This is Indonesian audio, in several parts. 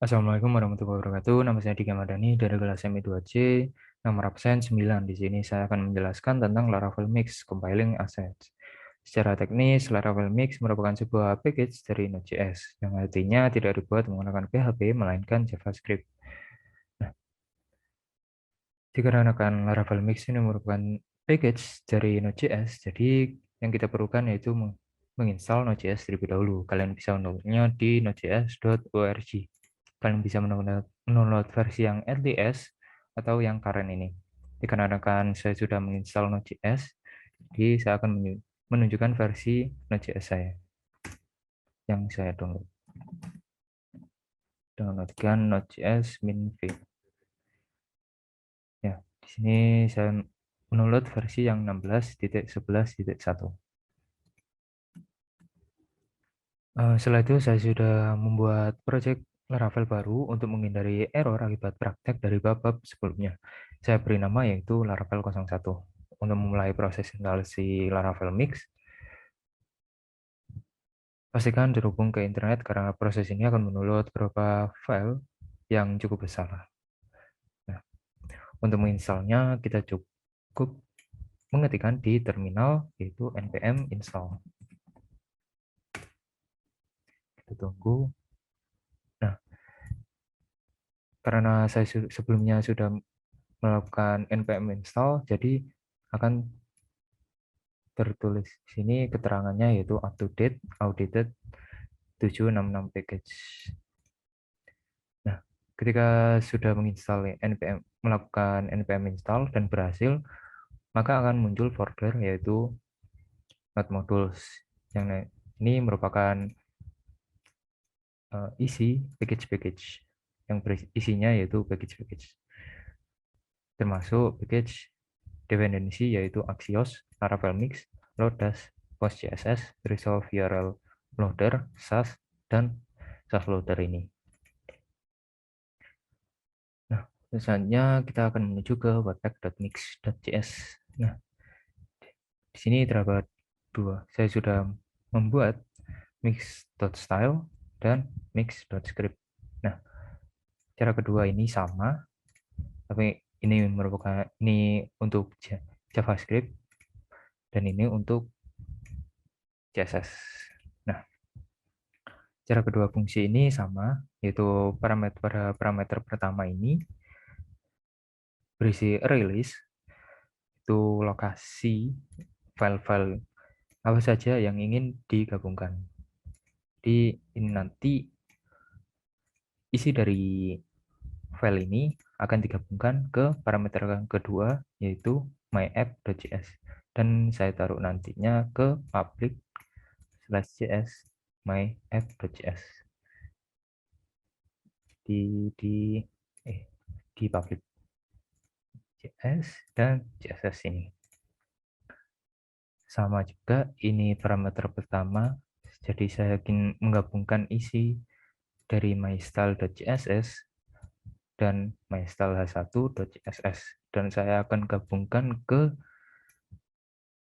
Assalamualaikum warahmatullahi wabarakatuh. Nama saya Dika Madani dari kelas MI2C. Nomor absen 9. Di sini saya akan menjelaskan tentang Laravel Mix Compiling Assets. Secara teknis, Laravel Mix merupakan sebuah package dari Node.js yang artinya tidak dibuat menggunakan PHP melainkan JavaScript. Nah, dikarenakan Laravel Mix ini merupakan package dari Node.js, jadi yang kita perlukan yaitu menginstal Node.js terlebih dahulu. Kalian bisa mendownloadnya di nodejs.org. Kalian bisa mendownload versi yang LTS atau yang current ini. Dikarenakan saya sudah menginstal Node.js, jadi saya akan menunjukkan versi Node.js saya yang saya download. Downloadkan Node.js min v. Ya, di sini saya mendownload versi yang 16.11.1. Setelah itu saya sudah membuat project Laravel baru untuk menghindari error akibat praktek dari bab-bab sebelumnya. Saya beri nama yaitu Laravel 01. Untuk memulai proses instalasi Laravel Mix, pastikan terhubung ke internet karena proses ini akan mendownload beberapa file yang cukup besar. Nah, untuk menginstalnya kita cukup mengetikkan di terminal yaitu npm install. Kita tunggu. Nah, karena saya sebelumnya sudah melakukan npm install, jadi akan tertulis di sini keterangannya yaitu up to date audited 766 package. Nah, ketika sudah menginstal melakukan npm install dan berhasil, maka akan muncul folder yaitu node modules. Yang ini merupakan isi package-package yang isinya yaitu package-package, termasuk package dependency yaitu Axios, Laravel Mix, Lodash, PostCSS, Resolve URL Loader, SAS, dan SAS Loader ini. Nah, selanjutnya kita akan menuju ke webpack.mix.js. Nah, di sini terdapat dua. Saya sudah membuat mix.style dan mix.script. Nah, cara kedua ini sama, tapi ini merupakan untuk JavaScript dan ini untuk CSS. Nah, cara kedua fungsi ini sama, yaitu parameter pertama ini berisi array list, itu lokasi file-file apa saja yang ingin digabungkan. Di ini nanti isi dari file ini akan digabungkan ke parameter yang kedua yaitu myapp.js, dan saya taruh nantinya ke public/js myapp.js di public JS dan CSS ini. Sama juga ini parameter pertama, jadi saya ingin menggabungkan isi dari mystyle.css dan mystyle.h1.css, dan saya akan gabungkan ke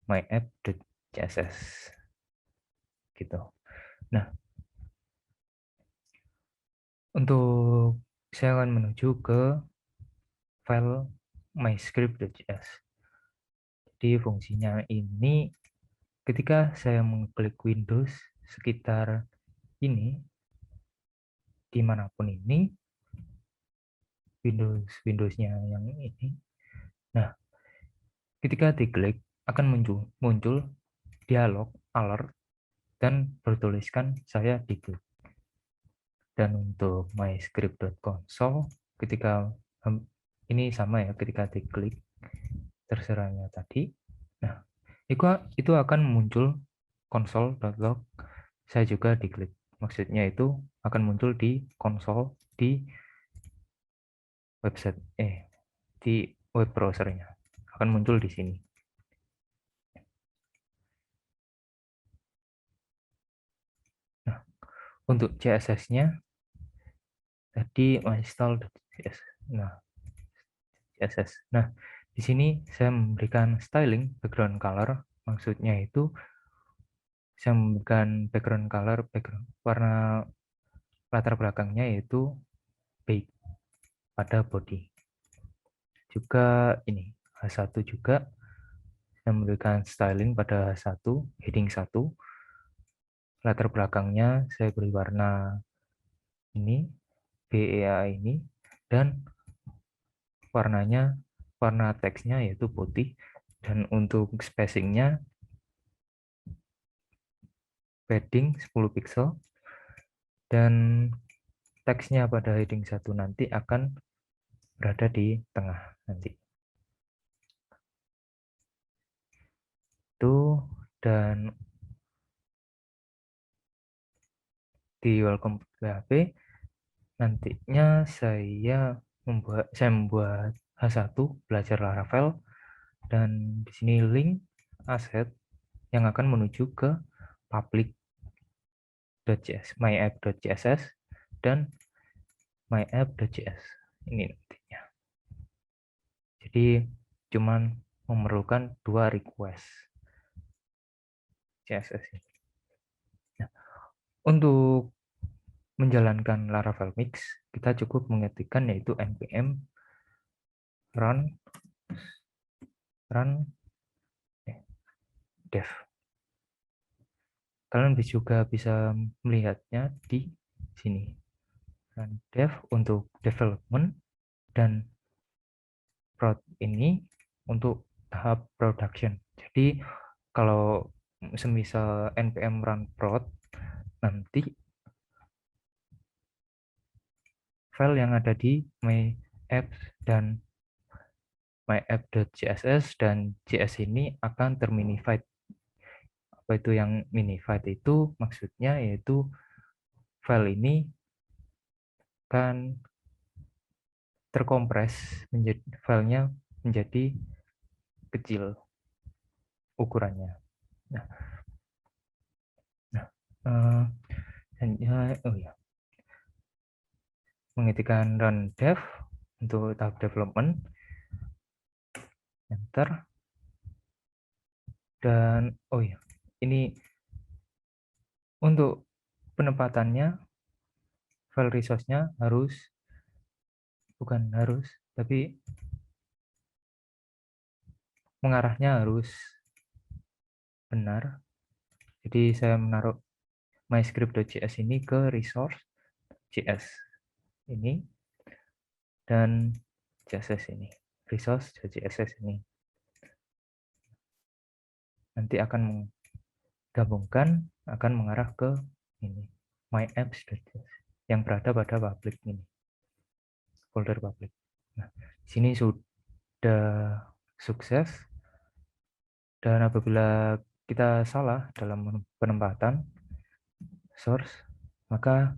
myapp.css gitu. Nah, untuk saya akan menuju ke file myscript.js. Jadi fungsinya ini ketika saya mengklik Windows sekitar ini, dimanapun ini Windowsnya yang ini. Nah, ketika diklik akan muncul dialog alert dan bertuliskan saya diklik. Dan untuk myscript.console ketika ini sama ya, ketika diklik terserahnya tadi. Nah, itu akan muncul console.log. Saya juga diklik. Maksudnya itu akan muncul di konsol di website di web browsernya. Akan muncul di sini. Nah, untuk CSS-nya tadi install.cs. Nah, CSS. Nah, di sini saya memberikan styling background color. Maksudnya itu saya memberikan background color, warna latar belakangnya yaitu baik pada body. Juga ini H1 juga saya memberikan styling pada H1, heading 1. Latar belakangnya saya beri warna ini, BEA ini, dan warna teksnya yaitu putih, dan untuk spacingnya padding 10 pixel, dan teksnya pada heading 1 nanti akan berada di tengah nanti. Itu, dan di welcome PHP nantinya saya membuat H1 belajar Laravel, dan di sini link aset yang akan menuju ke public.js, myapp.css dan myapp.js ini nantinya. Jadi cuman memerlukan 2 request CSS ini. Nah, untuk menjalankan Laravel Mix, kita cukup mengetikkan yaitu npm run dev. Kalian juga bisa melihatnya di sini. Run dev untuk development, dan prod ini untuk tahap production. Jadi kalau semisal npm run prod, nanti file yang ada di myapps dan myapp.css dan js ini akan terminified. Apa itu yang minified? Itu maksudnya yaitu file ini akan terkompres menjadi filenya menjadi kecil ukurannya. Nah, oh ya, mengetikkan run dev untuk tahap development, enter, dan oh ya, ini untuk penempatannya file resource-nya bukan harus, tapi mengarahnya harus benar. Jadi saya menaruh myscript.js ini ke resource.js ini, dan CSS ini, resource.css ini. Nanti akan menggabungkan, akan mengarah ke ini, myapps.js yang berada pada public ini, folder public. Nah, sini sudah sukses, dan apabila kita salah dalam penempatan source, maka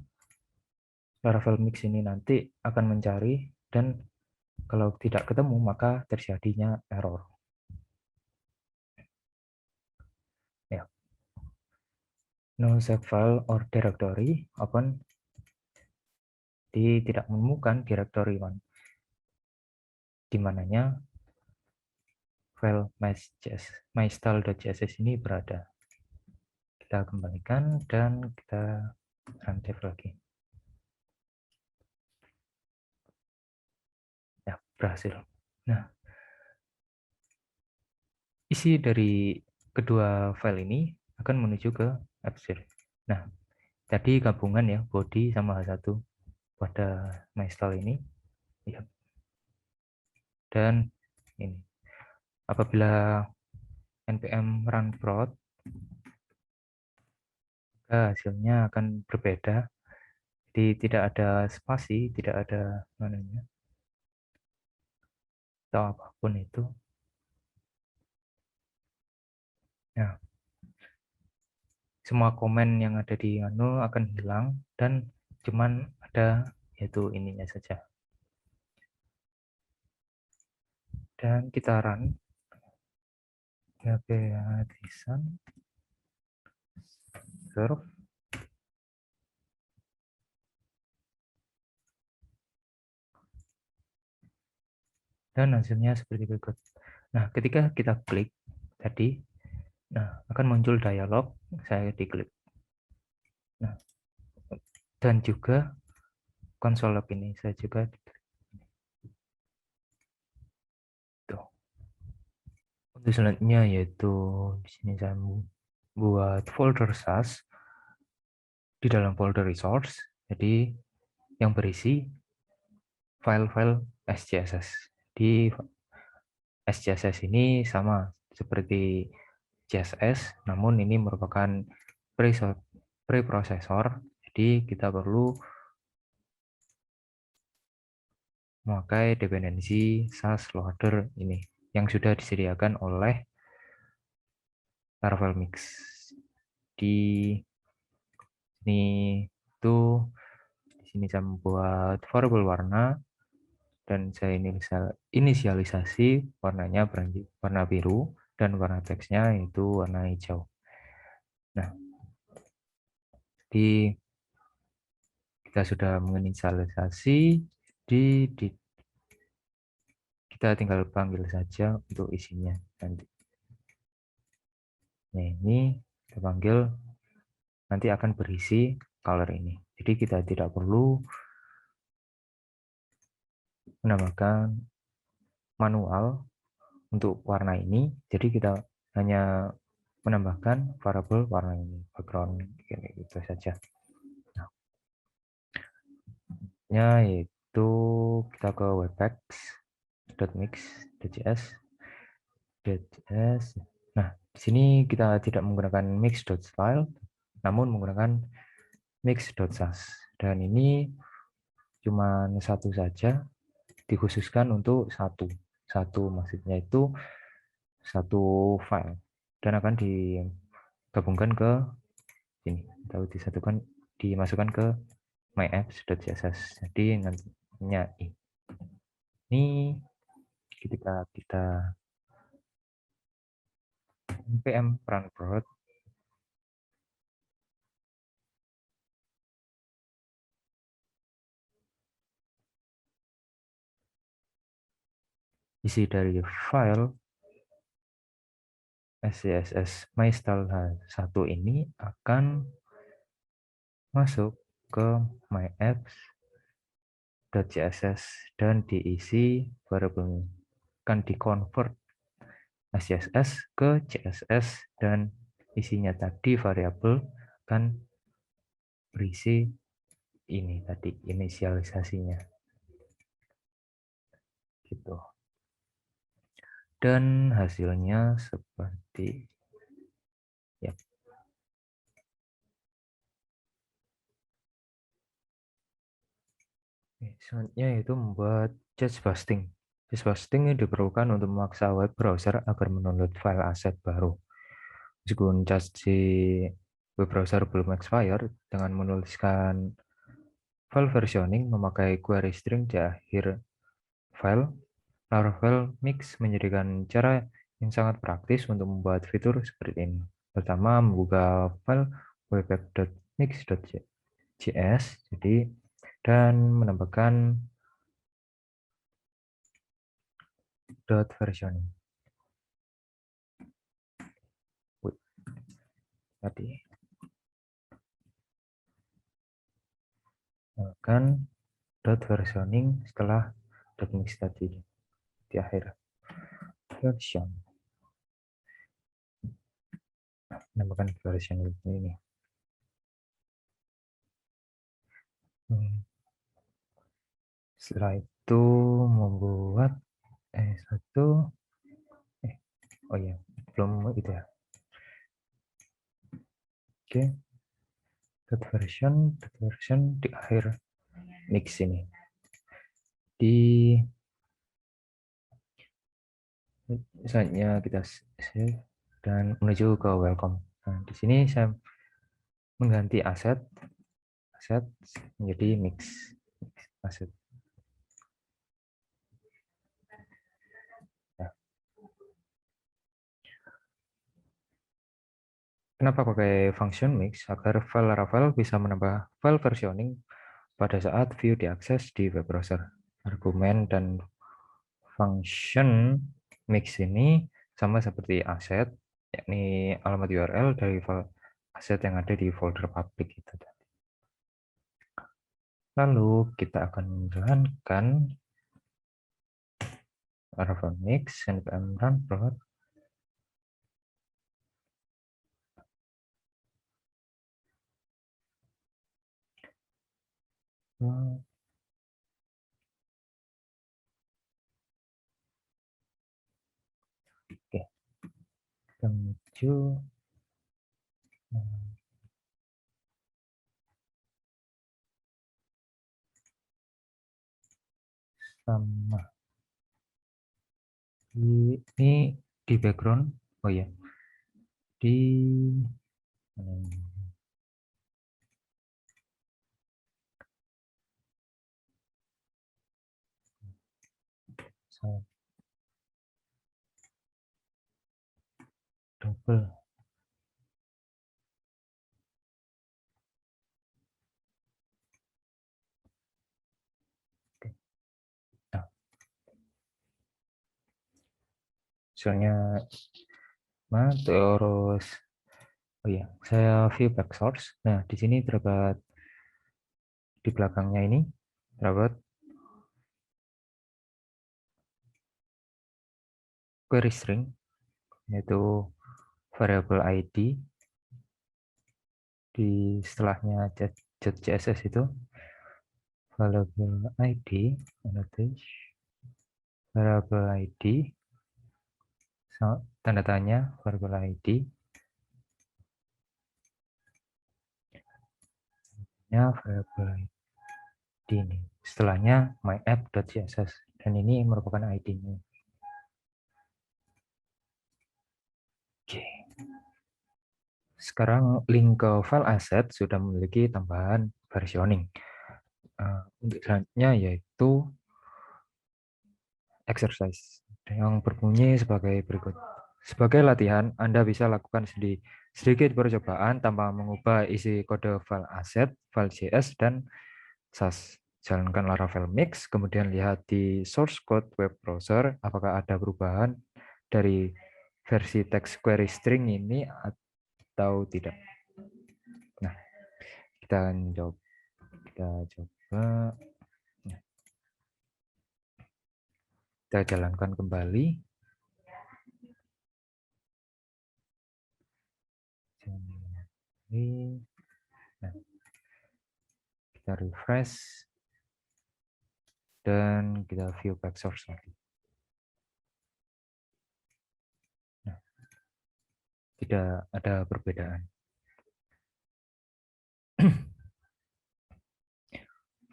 Laravel Mix ini nanti akan mencari, dan kalau tidak ketemu maka terjadinya error. Ya. No save file or directory open, tidak menemukan directory one, di mananya file mystyle.css ini berada. Kita kembalikan dan kita run dev lagi. Ya, berhasil. Nah, isi dari kedua file ini akan menuju ke Appsheet. Nah, tadi gabungan ya, body sama H1 pada mystyle ini. Ya. Dan ini, apabila npm run prod, maka hasilnya akan berbeda. Jadi tidak ada spasi, tidak ada mananya atau apapun itu. Nah, semua komen yang ada di anu akan hilang, dan cuman ada yaitu ininya saja. Dan kita run php design serve, dan hasilnya seperti berikut. Nah, ketika kita klik tadi, nah akan muncul dialog, saya diklik. Nah, dan juga konsol lab ini saya juga tuh. Untuk selanjutnya yaitu di sini saya buat folder SAS di dalam folder resource. Jadi yang berisi file-file SCSS. Di SCSS ini sama seperti CSS, namun ini merupakan preprosesor. Jadi kita perlu memakai dependensi SAS loader ini yang sudah disediakan oleh Laravel Mix. Di sini tuh di sini saya membuat variabel warna dan saya inisialisasi warnanya warna biru dan warna teksnya itu warna hijau. Nah, di kita sudah menginisialisasi kita tinggal panggil saja untuk isinya nanti. Nah, ini kita panggil nanti akan berisi color ini. Jadi kita tidak perlu menambahkan manual untuk warna ini. Jadi kita hanya menambahkan variabel warna ini, background gitu saja. Nah, yaitu kita ke webpack.mix.js. Nah, di sini kita tidak menggunakan mix.style, namun menggunakan mix.sas. Dan ini cuma satu saja, dikhususkan untuk satu maksudnya itu satu file dan akan digabungkan ke sini atau dimasukkan ke myapps.css. Jadi nantinya ini ketika kita npm run prod isi dari file SCSS MyStyle1 ini akan masuk ke myapps.css dan diisi variabel akan dikonvert SCSS ke CSS dan isinya tadi variabel kan berisi ini tadi inisialisasinya gitu. Dan hasilnya seperti ya. Selanjutnya itu membuat judge busting. Judge busting ini diperlukan untuk memaksa web browser agar mendownload file aset baru. Meskipun judge di web browser belum expired, dengan menuliskan file versioning memakai query string di akhir file, Laravel Mix menyediakan cara yang sangat praktis untuk membuat fitur seperti ini. Pertama, membuka file webpack.mix.js dan menambahkan .versioning. Tadi menambahkan .versioning setelah .mix tadi di akhir version. Menambahkan version ini. Setelah itu membuat oh iya, belum itu ya. Oke. .version di akhir mix ini. Misalnya kita save dan menuju ke welcome. Nah, di sini saya mengganti aset menjadi mix aset. Nah, kenapa pakai function mix? Agar file Laravel bisa menambah file versioning pada saat view diakses di web browser. Argumen dan function mix ini sama seperti aset, yakni alamat URL dari file aset yang ada di folder public itu. Lalu kita akan menjalankan Laravel Mix npm run plot. Oke, kita menuju sama ini di background. Oh ya, di double. Nah, soalnya terus oh ya, saya view back source. Nah, di sini terdapat di belakangnya ini terdapat query string, yaitu variable ID di setelahnya .css itu variable ID annotation variable ID tanda tanya variable ID nya variable ID ini setelahnya myapp.css dan ini merupakan ID-nya. Oke. Sekarang link ke file asset sudah memiliki tambahan versioning. Untuk selanjutnya yaitu exercise yang berbunyi sebagai berikut. Sebagai latihan, Anda bisa lakukan sedikit percobaan tanpa mengubah isi kode file asset, file JS, dan SAS. Jalankan Laravel Mix, kemudian lihat di source code web browser apakah ada perubahan dari versi text query string ini atau tidak. Nah, kita coba. Kita jalankan kembali. Nah, kita refresh dan kita view back source lagi. Nah, tidak ada perbedaan.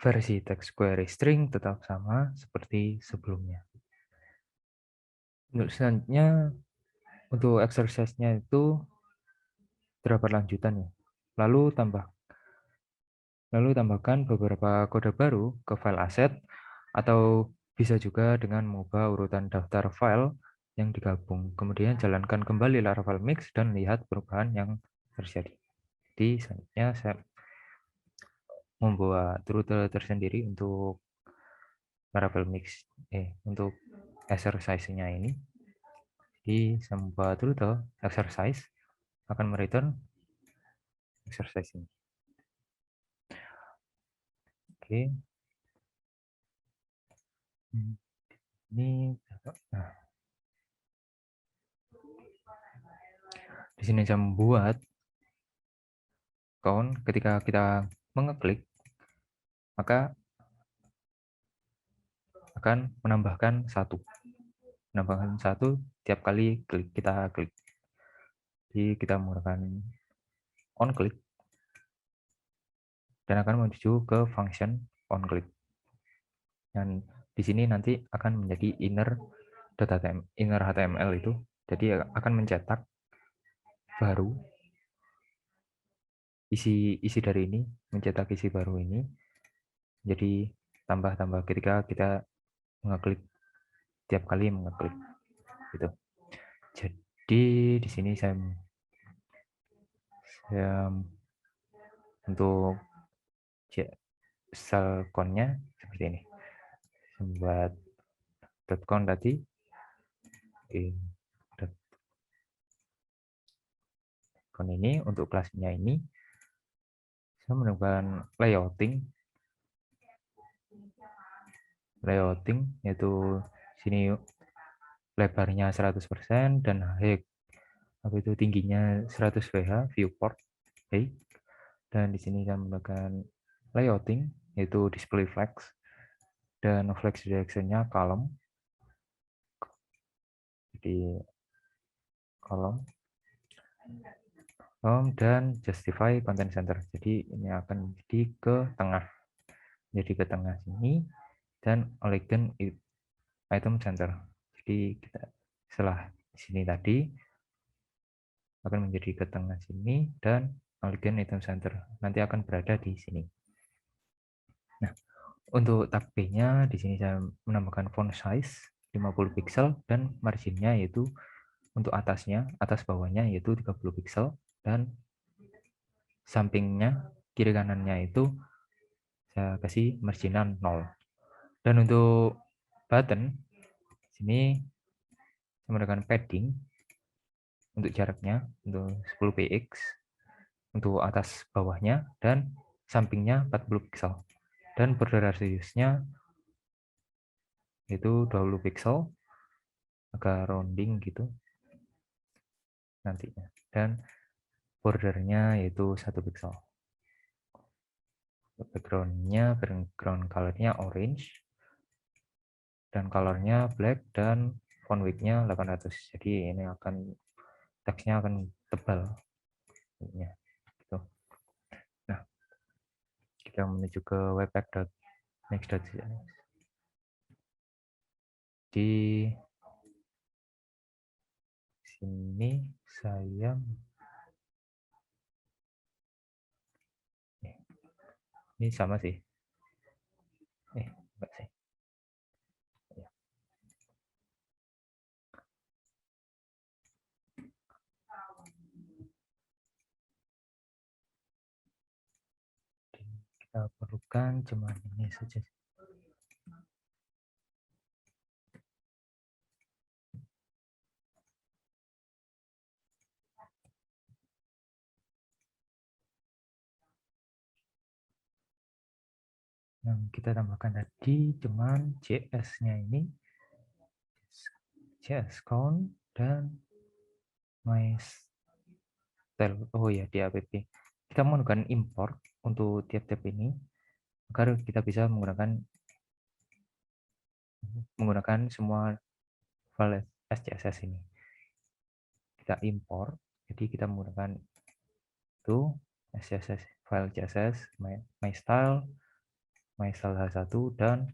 Versi text query string tetap sama seperti sebelumnya. Untuk selanjutnya, untuk exercise-nya itu terdapat lanjutannya. Lalu tambahkan beberapa kode baru ke file asset atau bisa juga dengan mengubah urutan daftar file yang digabung. Kemudian jalankan kembali Laravel Mix dan lihat perubahan yang terjadi. Jadi selanjutnya saya membuat rute tersendiri untuk Laravel Mix untuk exercise-nya ini. Jadi saya membuat rute exercise akan mereturn exercise ini. Oke. Ini nah, di sini saya membuat count ketika kita mengeklik maka akan menambahkan satu tiap kali kita klik. Jadi kita menggunakan on click dan akan menuju ke function on click. Dan di sini nanti akan menjadi inner HTML itu. Jadi akan mencetak baru isi dari ini, mencetak isi baru ini. Jadi tambah ketika kita mengeklik tiap kali mengeklik gitu. Jadi di sini saya untuk sel connya seperti ini. Membuat .con tadi con ini untuk kelasnya ini saya menemukan layouting layouting, yaitu sini lebarnya 100% dan height apa itu tingginya 100 WH viewport height. Dan di sini saya menggunakan layouting, yaitu display flex, dan flex direction-nya column, jadi kolom dan justify content center. Jadi ini akan jadi ke tengah, jadi ke tengah sini, dan elegant item center. Jadi kita setelah sini tadi akan menjadi ke tengah sini, dan elegant item center nanti akan berada di sini. Nah, untuk tag B-nya di sini saya menambahkan font size 50 pixel dan marginnya yaitu untuk atasnya, atas bawahnya yaitu 30 pixel, dan sampingnya kiri kanannya itu saya kasih marginnya 0. Dan untuk button sini saya menggunakan padding untuk jaraknya untuk 10 px untuk atas bawahnya, dan sampingnya 40 pixel, dan border radiusnya itu 20 pixel, agak rounding gitu nantinya, dan bordernya yaitu 1 pixel. Background colornya orange, dan colornya black, dan font width-nya 800. Jadi ini akan teksnya akan tebal gitu. Nah, kita menuju ke webpack.next.js. Di sini saya ini sama sih. Enggak sih. Kita perlukan cuma ini saja. Yang kita tambahkan tadi cuman JS-nya ini, JS count dan my style. Oh ya, di app. Kita menggunakan import untuk tiap-tiap ini agar kita bisa menggunakan semua file SCSS ini. Kita import, jadi kita menggunakan itu SCSS file CSS my style H1 dan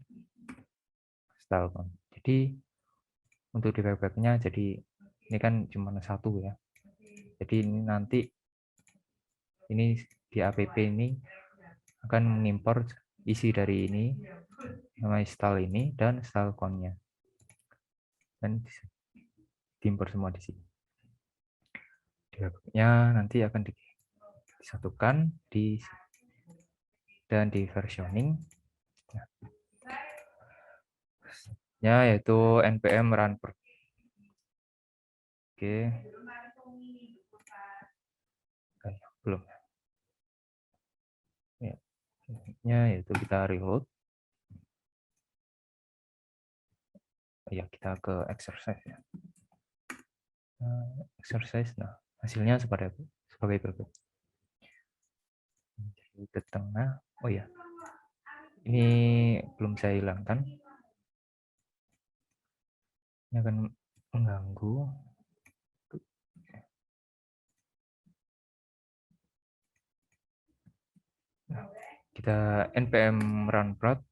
style count. Jadi untuk di webpack-nya, jadi ini kan cuma satu ya. Jadi ini nanti ini di app ini akan mengimpor isi dari ini, my style ini dan style count-nya, dan diimpor semua di sini. Di webpack-nya nanti akan disatukan dan di versioning ya, yaitu npm run per. Oke. Belum ya, yaitu kita reload ya, kita ke exercise ya. Exercise, nah hasilnya sebagai berikut. Jadi ke tengah, oh ya, ini belum saya hilangkan, ini akan mengganggu. Nah, kita npm run prod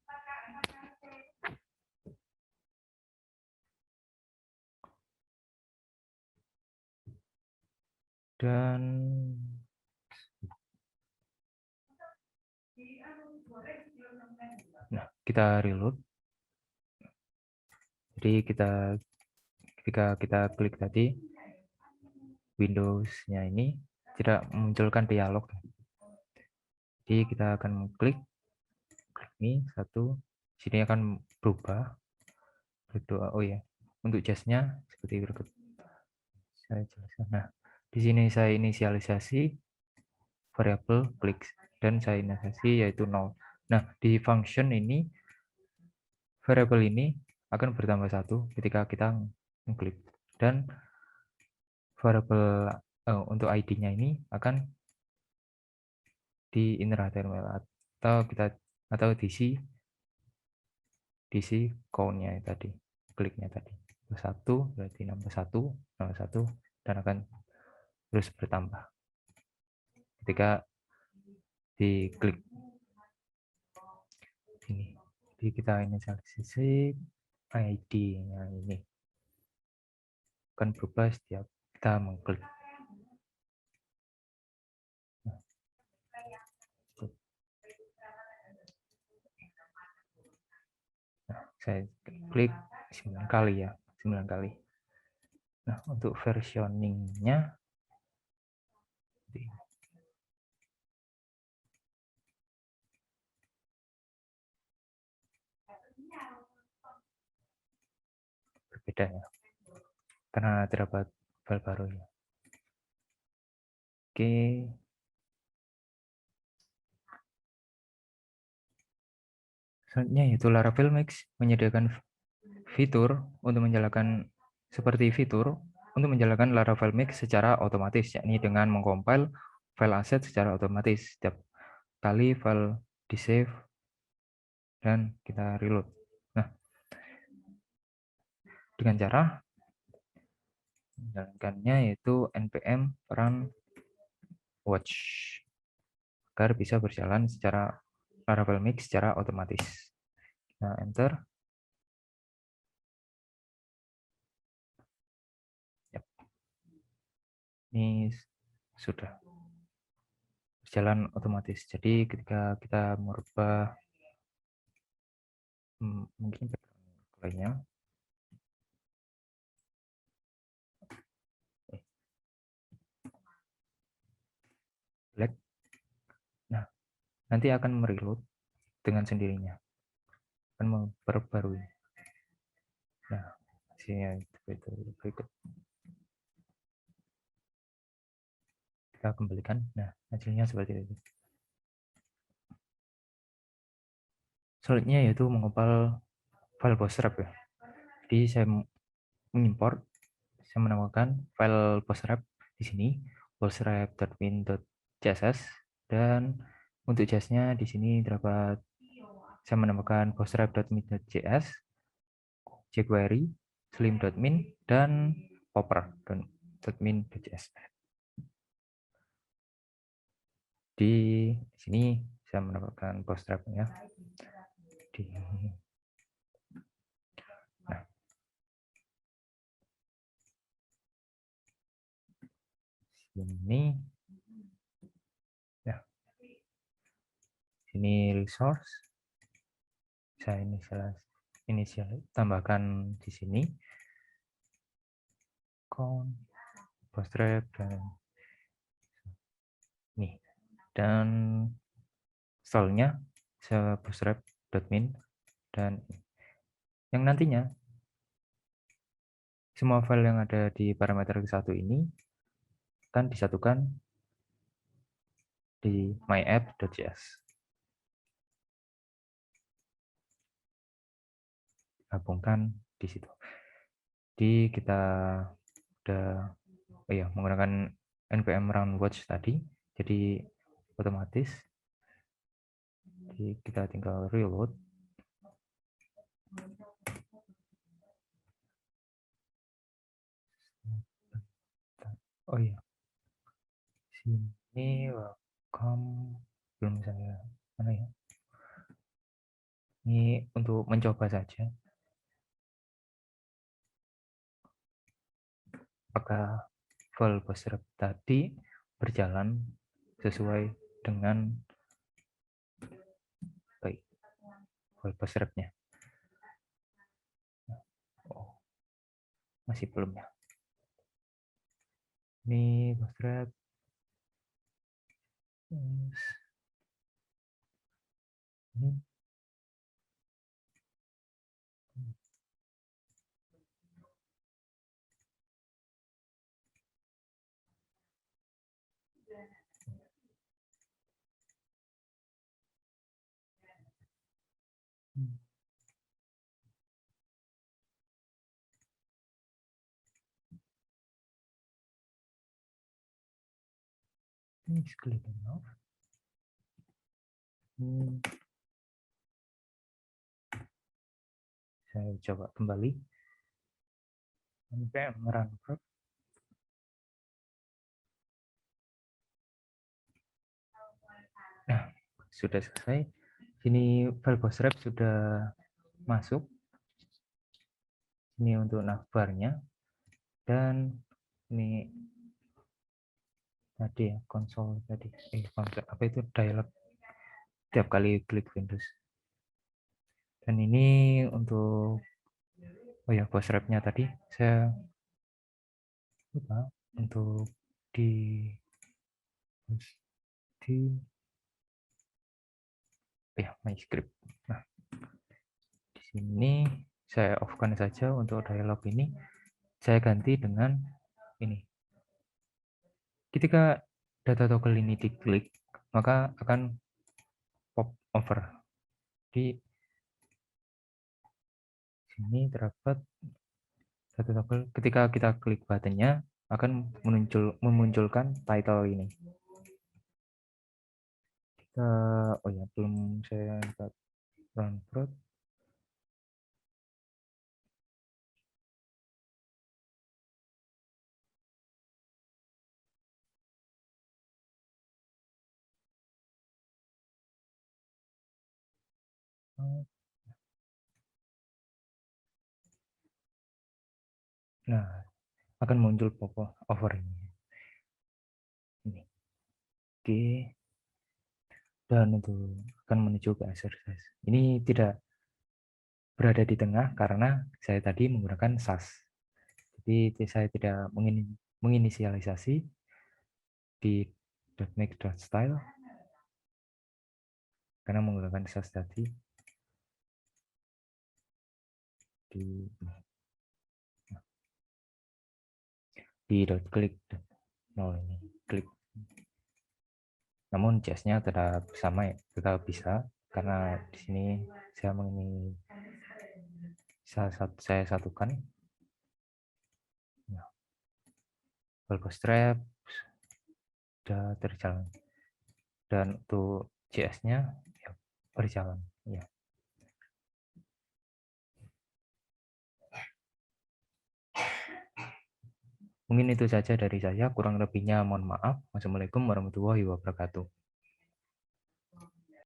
dan nah, kita reload. Jadi ketika kita klik tadi, Windows-nya ini tidak memunculkan dialog. Jadi kita akan klik ini satu, sini akan berubah. Oh ya, untuk jasnya seperti berikut. Saya jelaskan. Nah, di sini saya inisialisasi variabel klik dan saya inisialisasi yaitu 0. Nah, di function ini variabel ini akan bertambah 1 ketika kita mengklik, dan variabel untuk ID-nya ini akan di inner HTML atau diisi count-nya tadi, kliknya tadi. 1 berarti nambah 1 dan akan terus bertambah ketika diklik ini. Jadi kita inisialisasi ID-nya ini akan berubah setiap kita mengklik. Nah, saya klik 9 kali ya, 9 kali. Nah, untuk versioningnya berbeda ya, karena terdapat file baru ya. Oke. Selanjutnya yaitu Laravel Mix menyediakan fitur untuk menjalankan Laravel Mix secara otomatis, yakni dengan mengcompile file aset secara otomatis setiap kali file di save dan kita reload. Nah, dengan cara menjalankannya yaitu npm run watch agar bisa berjalan secara Laravel Mix secara otomatis. Nah, enter. Yap. Ini sudah berjalan otomatis. Jadi ketika kita merubah mungkin lainnya, black, nah nanti akan mereload dengan sendirinya, akan memperbarui. Nah, hasilnya itu berikut. Kita kembalikan. Nah, hasilnya seperti itu. Selanjutnya yaitu mengompal file bootstrap ya. Jadi saya mengimport, saya menambahkan file bootstrap di sini, bootstrap.min.css, dan untuk JS-nya di sini terdapat saya menambahkan bootstrap.min.js, jQuery, slim.min, dan popper.min.js. Di sini saya menambahkan bootstrap-nya. Nah, sini ya, sini resource saya inisial tambahkan di sini count bootstrap dan nih, dan stylenya saya bootstrap.min, dan yang nantinya semua file yang ada di parameter ke-1 ini akan disatukan di myapp.js. Gabungkan di situ. Jadi kita udah menggunakan npm run watch tadi, jadi otomatis. Jadi kita tinggal reload. Oh iya, sini welcome, belum saya mana ya? Ini untuk mencoba saja apakah file bootstrap tadi berjalan sesuai dengan baik file bootstrapnya. Oh, masih belum ya. Ini bootstrap. Ini It's clear enough. Saya coba kembali. npm run prod. Nah, sudah selesai. Sini file bootstrap sudah masuk. Ini untuk navbarnya. Dan ini tadi ya, konsol tadi. Konsol apa itu, dialog tiap kali klik Windows. Dan ini untuk bootstrapnya tadi saya lupa untuk di MyScript. Nah, di sini saya off-kan saja untuk dialog ini. Saya ganti dengan ini. Ketika data toggle ini diklik, maka akan pop over. Di sini terdapat data toggle. Ketika kita klik buttonnya, akan memunculkan title ini. Belum saya run prod. Nah, akan muncul pop over ini. Oke. Dan itu akan menuju ke exercise. Ini tidak berada di tengah karena saya tadi menggunakan SAS. Jadi saya tidak menginisialisasi di .make.style karena menggunakan SAS tadi di .click ini klik. Namun JS-nya tetap sama ya, tetap bisa karena di sini saya satukan. Nah, bootstrap sudah terjalan dan untuk JS-nya ya, berjalan ya. Mungkin itu saja dari saya, kurang lebihnya mohon maaf. Wassalamualaikum warahmatullahi wabarakatuh.